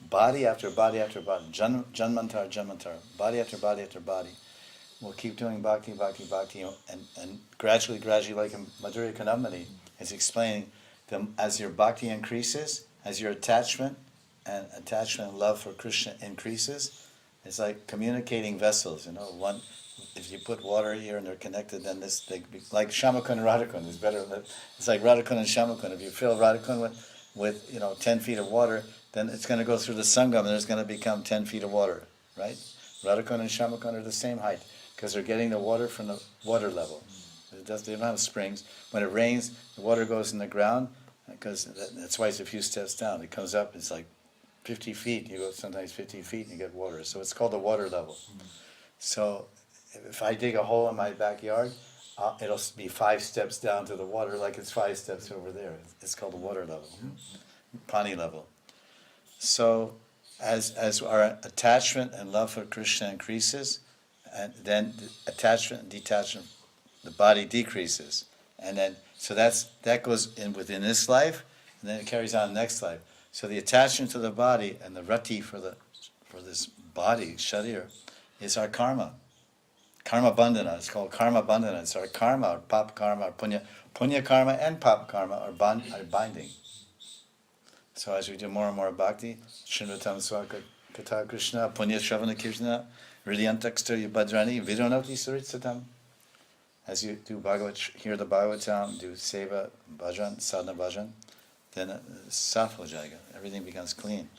body after body after body, janmantar, janmantar, body after body after body. We'll keep doing bhakti, bhakti, bhakti, and gradually, like in Madhurya Kanamani, it's explaining that as your bhakti increases, as your attachment and love for Krishna increases, it's like communicating vessels. One, if you put water here and they're connected, then like Shamakun and Radhakun is better. It's like Radhakun and Shamakun. If you fill Radhakun with 10 feet of water, then it's going to go through the Sangam and there's going to become 10 feet of water, right? Radhakun and Shamakun are the same height because they're getting the water from the water level. They don't have springs. When it rains, the water goes in the ground because that's why it's a few steps down. It comes up, it's like 50 feet. You go sometimes 50 feet and you get water. So it's called the water level. So if I dig a hole in my backyard, it'll be 5 steps down to the water like it's 5 steps over there. It's called the water level, Pani level. So as our attachment and love for Krishna increases, and then the attachment and detachment, the body decreases. And then, so that goes in within this life, and then it carries on next life. So the attachment to the body and the rati for this body, sharir, is our karma. Karma bandhana. It's called karma bandhana. It's our karma, our pap karma, our punya. Punya karma and pap karma are binding. So as we do more and more bhakti, Srinvatam Swaka Kata Krishna, Punya Shravana Krishna, Ridyantaksta Yubhadrani, Viranoti Suritsatam. As you do hear the Bhagavatam, do seva, bhajan, sadhana bhajan, then saf ho jayega. Everything becomes clean.